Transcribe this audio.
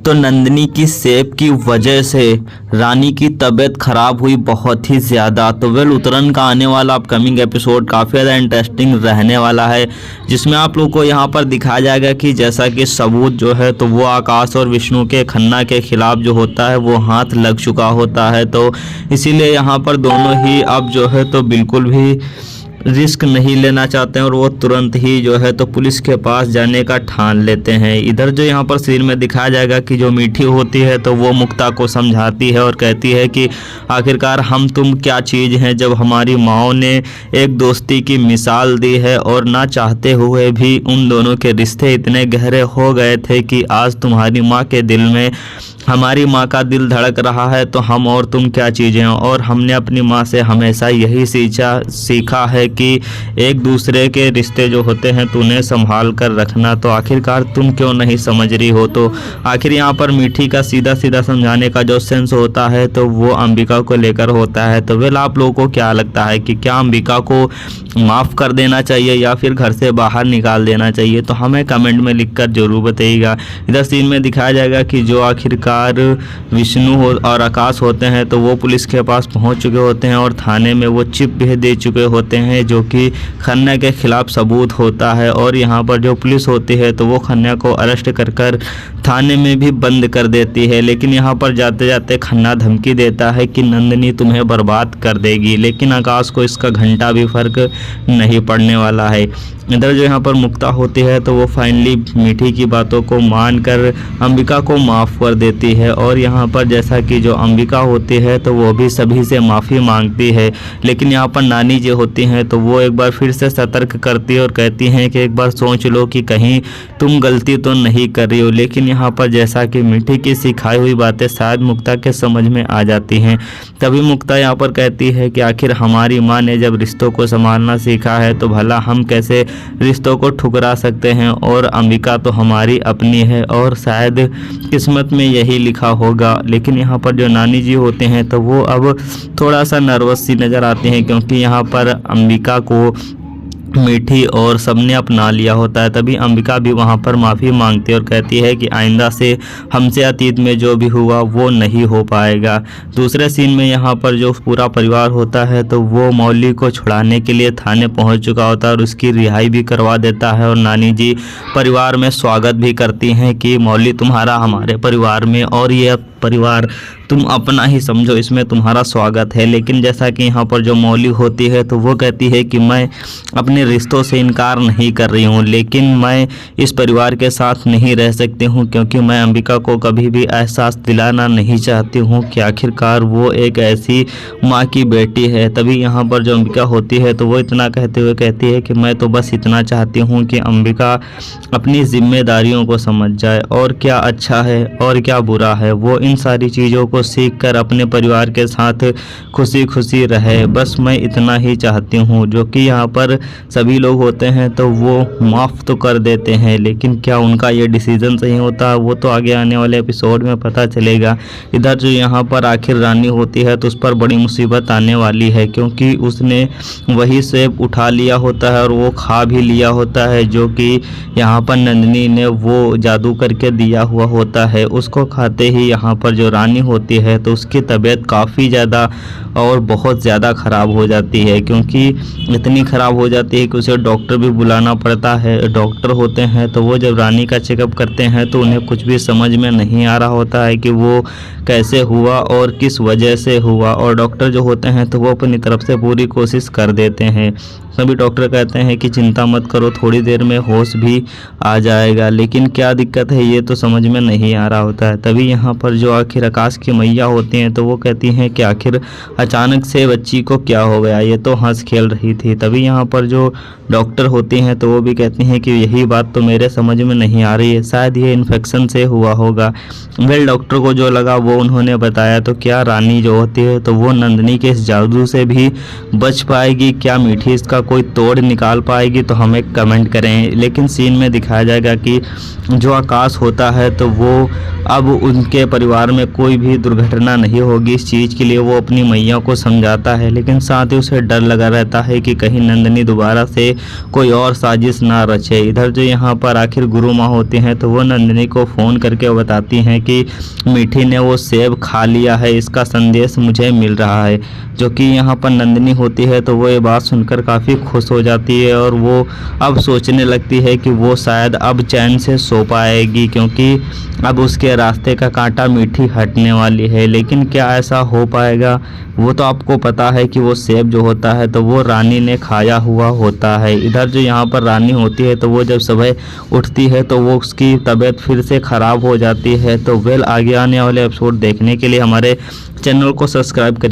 तो नंदिनी की सेब की वजह से रानी की तबीयत खराब हुई बहुत ही ज़्यादा। तो वेल उत्तरायण का आने वाला अपकमिंग एपिसोड काफ़ी ज़्यादा इंटरेस्टिंग रहने वाला है, जिसमें आप लोग को यहाँ पर दिखाया जाएगा कि जैसा कि सबूत जो है तो वो आकाश और विष्णु के खन्ना के खिलाफ जो होता है वो हाथ लग चुका होता है। तो इसीलिए यहाँ पर दोनों ही अब जो है तो बिल्कुल भी रिस्क नहीं लेना चाहते हैं और वो तुरंत ही जो है तो पुलिस के पास जाने का ठान लेते हैं। इधर जो यहाँ पर सीन में दिखाया जाएगा कि जो मीठी होती है तो वो मुक्ता को समझाती है और कहती है कि आखिरकार हम तुम क्या चीज़ हैं, जब हमारी माओ ने एक दोस्ती की मिसाल दी है और ना चाहते हुए भी उन दोनों के रिश्ते इतने गहरे हो गए थे कि आज तुम्हारी माँ के दिल में हमारी माँ का दिल धड़क रहा है, तो हम और तुम क्या चीज़ें हैं। और हमने अपनी माँ से हमेशा यही सीखा है कि एक दूसरे के रिश्ते जो होते हैं तो उन्हें संभाल कर रखना। तो आखिरकार तुम क्यों नहीं समझ रही हो। तो आखिर यहाँ पर मीठी का सीधा सीधा समझाने का जो सेंस होता है तो वो अंबिका को लेकर होता है। तो वेल आप लोगों को क्या लगता है कि क्या अंबिका को माफ़ कर देना चाहिए या फिर घर से बाहर निकाल देना चाहिए, तो हमें कमेंट में लिखकर जरूर बताइएगा। इधर सीन में दिखाया जाएगा कि जो आखिरकार विष्णु और आकाश होते हैं तो वो पुलिस के पास पहुंच चुके होते हैं और थाने में वो चिप भी दे चुके होते हैं जो कि खन्ना के खिलाफ सबूत होता है। और यहाँ पर जो पुलिस होती है तो वो खन्ना को अरेस्ट कर थाने में भी बंद कर देती है। लेकिन यहाँ पर जाते जाते खन्ना धमकी देता है कि नंदिनी तुम्हें बर्बाद कर देगी, लेकिन आकाश को इसका घंटा भी फर्क नहीं पड़ने वाला है। इधर जो यहाँ पर मुक्ता होती है तो वो फाइनली मीठी की बातों को मानकर अंबिका को माफ़ कर देती है। और यहाँ पर जैसा कि जो अंबिका होती है तो वो भी सभी से माफ़ी मांगती है, लेकिन यहाँ पर नानी जी होती हैं तो वो एक बार फिर से सतर्क करती है और कहती हैं कि एक बार सोच लो कि कहीं तुम गलती तो नहीं कर रही हो। लेकिन यहाँ पर जैसा कि मीठी की सिखाई हुई बातें शायद मुक्ता के समझ में आ जाती हैं, तभी मुक्ता यहाँ पर कहती है कि आखिर हमारी माँ ने जब रिश्तों को संभालना सीखा है तो भला हम कैसे रिश्तों को ठुकरा सकते हैं। और अंबिका तो हमारी अपनी है और शायद किस्मत में यही लिखा होगा। लेकिन यहाँ पर जो नानी जी होते हैं तो वो अब थोड़ा सा नर्वस सी नज़र आते हैं, क्योंकि यहाँ पर अंबिका को मीठी और सबने अपना लिया होता है। तभी अंबिका भी वहाँ पर माफ़ी मांगती है और कहती है कि आइंदा से हमसे अतीत में जो भी हुआ वो नहीं हो पाएगा। दूसरे सीन में यहाँ पर जो पूरा परिवार होता है तो वो मौली को छुड़ाने के लिए थाने पहुँच चुका होता है और उसकी रिहाई भी करवा देता है। और नानी जी परिवार में स्वागत भी करती हैं कि मौली तुम्हारा हमारे परिवार में और ये परिवार तुम अपना ही समझो, इसमें तुम्हारा स्वागत है। लेकिन जैसा कि यहाँ पर जो मौली होती है तो वो कहती है कि मैं अपने रिश्तों से इनकार नहीं कर रही हूँ, लेकिन मैं इस परिवार के साथ नहीं रह सकती हूँ, क्योंकि मैं अंबिका को कभी भी एहसास दिलाना नहीं चाहती हूँ कि आखिरकार वो एक ऐसी माँ की बेटी है। तभी यहाँ पर जो अंबिका होती है तो वो इतना कहते हुए कहती है कि मैं तो बस इतना चाहती हूँ कि अंबिका अपनी जिम्मेदारियों को समझ जाए और क्या अच्छा है और क्या बुरा है वो इन सारी चीज़ों को सीखकर अपने परिवार के साथ खुशी खुशी रहे। बस मैं इतना ही चाहती हूँ। जो कि यहाँ पर सभी लोग होते हैं तो वो माफ़ तो कर देते हैं, लेकिन क्या उनका ये डिसीज़न सही होता है वो तो आगे आने वाले एपिसोड में पता चलेगा। इधर जो यहाँ पर आखिर रानी होती है तो उस पर बड़ी मुसीबत आने वाली है, क्योंकि उसने वही सेब उठा लिया होता है और वो खा भी लिया होता है जो कि यहाँ पर नंदिनी ने वो जादू करके दिया हुआ होता है। उसको खाते ही यहाँ पर जो रानी होती है तो उसकी तबीयत काफ़ी ज़्यादा और बहुत ज़्यादा ख़राब हो जाती है, क्योंकि इतनी ख़राब हो जाती है कि उसे डॉक्टर भी बुलाना पड़ता है। डॉक्टर होते हैं तो वो जब रानी का चेकअप करते हैं तो उन्हें कुछ भी समझ में नहीं आ रहा होता है कि वो कैसे हुआ और किस वजह से हुआ। और डॉक्टर जो होते हैं तो वो अपनी तरफ से पूरी कोशिश कर देते हैं। सभी डॉक्टर कहते हैं कि चिंता मत करो, थोड़ी देर में होश भी आ जाएगा, लेकिन क्या दिक्कत है ये तो समझ में नहीं आ रहा होता है। तभी यहाँ पर जो आखिर आकाश की मैया होती हैं तो वो कहती हैं कि आखिर अचानक से बच्ची को क्या हो गया, ये तो हंस खेल रही थी। तभी यहाँ पर जो डॉक्टर होती हैं तो वो भी कहती हैं कि यही बात तो मेरे समझ में नहीं आ रही है, शायद ये इन्फेक्शन से हुआ होगा। वेल डॉक्टर को जो लगा वो उन्होंने बताया। तो क्या रानी जो होती है तो वो नंदिनी के इस जादू से भी बच पाएगी, क्या मीठी इसका कोई तोड़ निकाल पाएगी, तो हमें कमेंट करें। लेकिन सीन में दिखाया जाएगा कि जो आकाश होता है तो वो अब उनके परिवार परिवार में कोई भी दुर्घटना नहीं होगी, इस चीज़ के लिए वो अपनी मैया को समझाता है। लेकिन साथ ही उसे डर लगा रहता है कि कहीं नंदिनी दोबारा से कोई और साजिश ना रचे। इधर जो यहाँ पर आखिर गुरु माँ होती हैं तो वो नंदिनी को फ़ोन करके बताती हैं कि मीठी ने वो सेब खा लिया है, इसका संदेश मुझे मिल रहा है। जो कि यहाँ पर नंदिनी होती है तो वो ये बात सुनकर काफ़ी खुश हो जाती है और वो अब सोचने लगती है कि वो शायद अब चैन से सो पाएगी, क्योंकि अब उसके रास्ते का कांटा मीठी हटने वाली है। लेकिन क्या ऐसा हो पाएगा? वो तो आपको पता है कि वो सेब जो होता है तो वो रानी ने खाया हुआ होता है। इधर जो यहाँ पर रानी होती है तो वो जब सुबह उठती है तो वो उसकी तबीयत फिर से ख़राब हो जाती है। तो वेल आगे आने वाले एपिसोड देखने के लिए हमारे चैनल को सब्सक्राइब करिए।